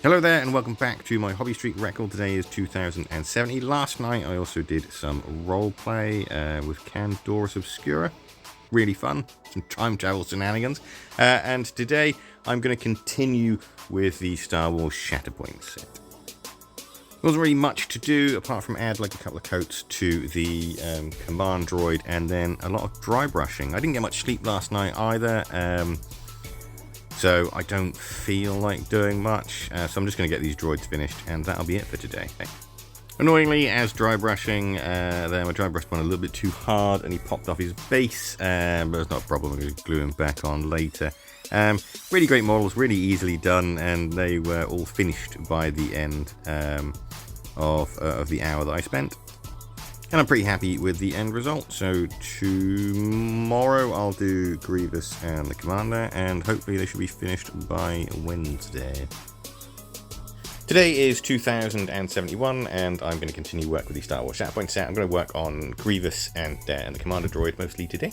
Hello there and welcome back to my hobby streak record. Today is 2070. Last night I also did some roleplay with Candoris Obscura. Really fun, some time travel shenanigans. And today I'm going to continue with the Star Wars Shatterpoint set. There wasn't really much to do apart from add like a couple of coats to the command droid and then a lot of dry brushing. I didn't get much sleep last night either. So I don't feel like doing much, so I'm just going to get these droids finished, and that'll be it for today. Annoyingly, as dry brushing, my dry brush went a little bit too hard, and he popped off his base, but it's not a problem. I'm going to glue him back on later. Really great models, really easily done, and they were all finished by the end of the hour that I spent. And I'm pretty happy with the end result. So tomorrow I'll do Grievous and the Commander, and hopefully they should be finished by Wednesday. Today is 2071, and I'm going to continue work with the Star Wars Shatterpoint set. I'm going to work on Grievous and the Commander droid mostly today.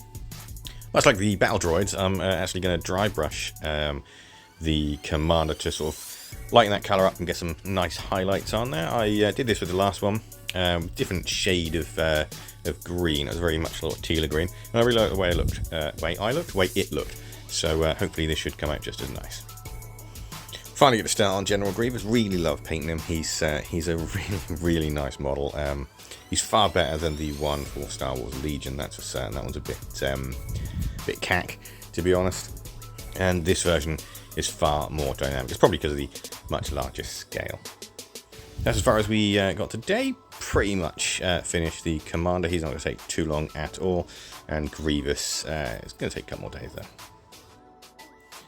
Much like the battle droids, I'm actually going to dry brush the Commander to sort of lighten that colour up and get some nice highlights on there. I did this with the last one. Different shade of green. It was very much sort of teal green, and I really like the way it looked. So hopefully this should come out just as nice. Finally, get to start on General Grievous. Really love painting him. He's a really nice model. He's far better than the one for Star Wars Legion. That's for certain. That one's a bit cack, to be honest. And this version is far more dynamic. It's probably because of the much larger scale. That's as far as we got today. Pretty much finished the Commander. He's not going to take too long at all. And Grievous is going to take a couple more days though.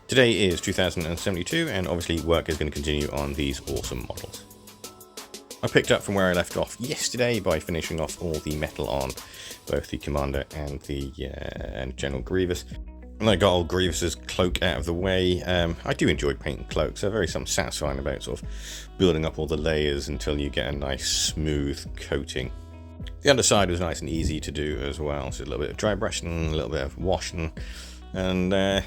Today is 2072, and obviously work is going to continue on these awesome models. I picked up from where I left off yesterday by finishing off all the metal on both the Commander and the General Grievous. And I got old Grievous's cloak out of the way. I do enjoy painting cloaks. They're very something satisfying about sort of building up all the layers until you get a nice smooth coating. The underside was nice and easy to do as well. So a little bit of dry brushing, a little bit of washing, and that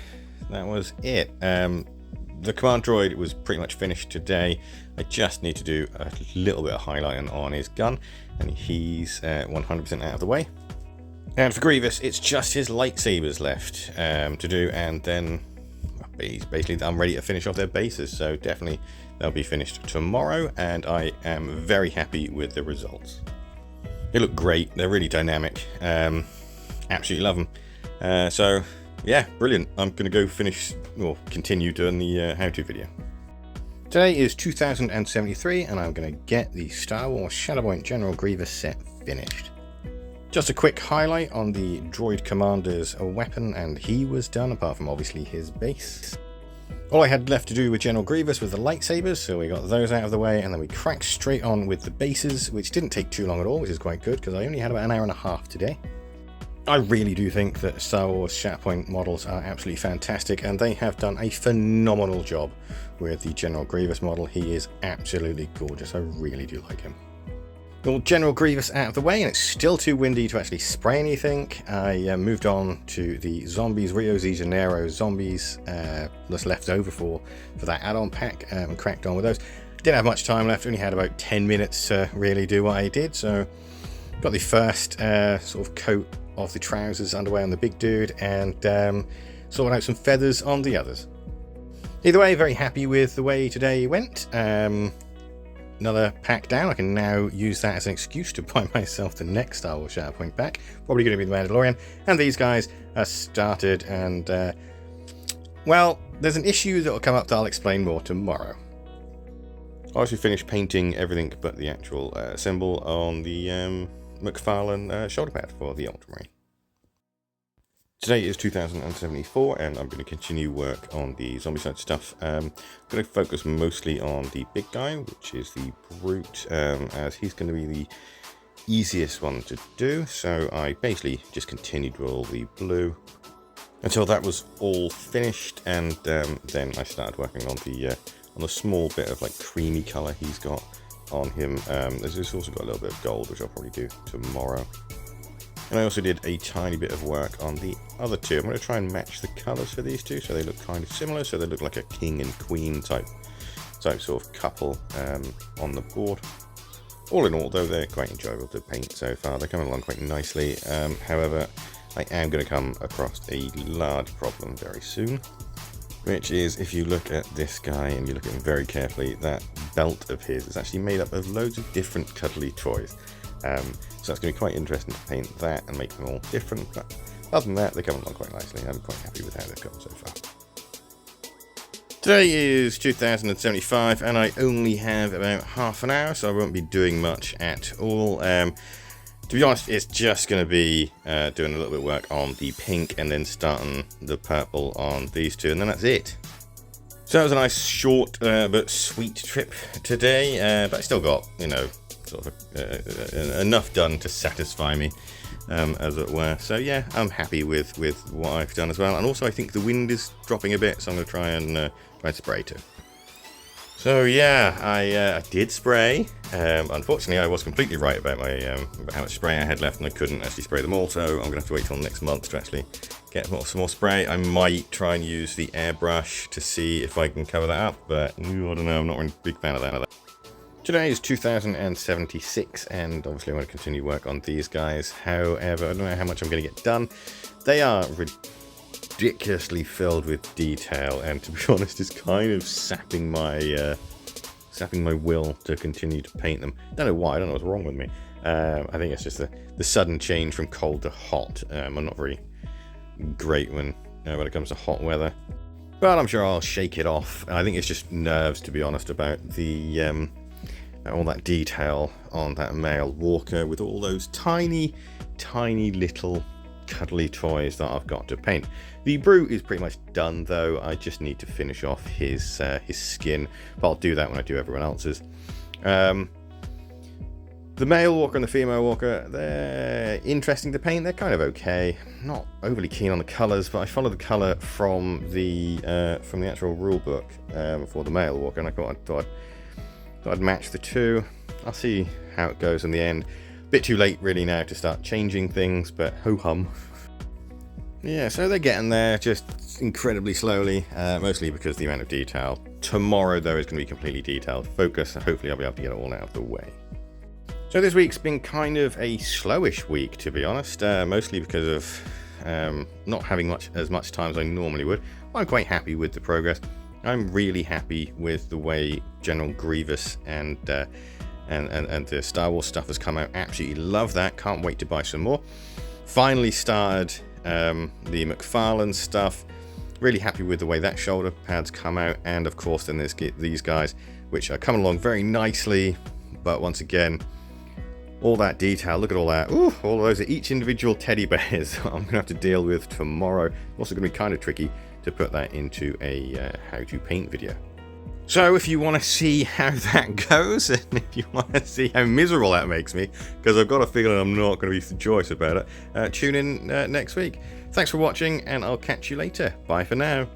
was it. The command droid was pretty much finished today. I just need to do a little bit of highlighting on his gun, and he's 100% out of the way. And for Grievous, it's just his lightsabers left to do, and then basically I'm ready to finish off their bases, so definitely they'll be finished tomorrow, and I am very happy with the results. They look great, they're really dynamic, absolutely love them. So yeah, brilliant. I'm going to go continue doing the how-to video. Today is 2073, and I'm going to get the Star Wars Shatterpoint General Grievous set finished. Just a quick highlight on the droid commander's weapon, and he was done, apart from obviously his base. All I had left to do with General Grievous was the lightsabers, so we got those out of the way, and then we cracked straight on with the bases, which didn't take too long at all, which is quite good, because I only had about an hour and a half today. I really do think that Star Wars Shatterpoint models are absolutely fantastic, and they have done a phenomenal job with the General Grievous model. He is absolutely gorgeous. I really do like him. Well, General Grievous out of the way, and it's still too windy to actually spray anything. I moved on to the Zombicide Rio Z Janeiro zombies that's left over for that add-on pack, and cracked on with those. Didn't have much time left, only had about 10 minutes to really do what I did, so got the first sort of coat of the trousers underway on the big dude, and sorted out some feathers on the others. Either way, very happy with the way today went. Another pack down. I can now use that as an excuse to buy myself the next Star Wars Shatterpoint pack. Probably going to be the Mandalorian. And these guys are started, and well, there's an issue that will come up that I'll explain more tomorrow. I also finished painting everything but the actual symbol on the McFarlane shoulder pad for the Ultramarine. Today is 2074, and I'm going to continue work on the Zombicide stuff. I'm going to focus mostly on the big guy, which is the Brute, as he's going to be the easiest one to do. So I basically just continued with all the blue until that was all finished, and then I started working on the small bit of like creamy colour he's got on him. There's also got a little bit of gold, which I'll probably do tomorrow. And I also did a tiny bit of work on the other two. I'm going to try and match the colours for these two so they look kind of similar, so they look like a king and queen type type sort of couple on the board. All in all, though, they're quite enjoyable to paint so far. They're coming along quite nicely. However, I am going to come across a large problem very soon, which is if you look at this guy and you look at him very carefully, that belt of his is actually made up of loads of different cuddly toys. So it's going to be quite interesting to paint that and make them all different. But other than that, they're coming along quite nicely. I'm quite happy with how they've come so far. Today is 2075 and I only have about half an hour, so I won't be doing much at all. To be honest, it's just going to be doing a little bit of work on the pink and then starting the purple on these two, and then that's it. So it was a nice short but sweet trip today, but I still got, you know, sort of enough done to satisfy me, as it were. So yeah, I'm happy with what I've done as well, and also I think the wind is dropping a bit, so I'm going to try and spray too. So yeah, I did spray. Unfortunately, I was completely right about my about how much spray I had left, and I couldn't actually spray them all. So I'm going to have to wait till next month to actually get some more spray. I might try and use the airbrush to see if I can cover that up, but I don't know. I'm not really a big fan of that. Today is 2076, and obviously I want to continue work on these guys. However, I don't know how much I'm going to get done. They are ridiculously filled with detail, and to be honest, it's kind of sapping my will to continue to paint them. Don't know why. I don't know what's wrong with me. I think it's just the sudden change from cold to hot. I'm not very great when it comes to hot weather, but I'm sure I'll shake it off. I think it's just nerves, to be honest, about the all that detail on that male walker with all those tiny little cuddly toys that I've got to paint. The brute is pretty much done, though. I just need to finish off his skin, but I'll do that when I do everyone else's. The male walker and the female walker, they're interesting to paint. They're kind of okay. Not overly keen on the colours, but I follow the colour from the actual rule book for the male walker, and I thought I'd match the two. I'll see how it goes in the end. Bit too late really now to start changing things, but ho-hum. Yeah, so they're getting there, just incredibly slowly, mostly because of the amount of detail. Tomorrow, though, is going to be completely detailed focus, so hopefully I'll be able to get it all out of the way. So this week's been kind of a slowish week, to be honest, mostly because of not having as much time as I normally would. I'm quite happy with the progress. I'm really happy with the way General Grievous and the Star Wars stuff has come out. Absolutely love that. Can't wait to buy some more. Finally started the McFarlane stuff. Really happy with the way that shoulder pad's come out. And of course then there's these guys, which are coming along very nicely. But once again, all that detail, look at all that. Ooh, all of those are each individual teddy bears I'm going to have to deal with tomorrow. Also going to be kind of tricky to put that into a how to paint video. So if you want to see how that goes, and if you want to see how miserable that makes me, because I've got a feeling I'm not going to be joyous about it, tune in next week. Thanks for watching, and I'll catch you later. Bye for now.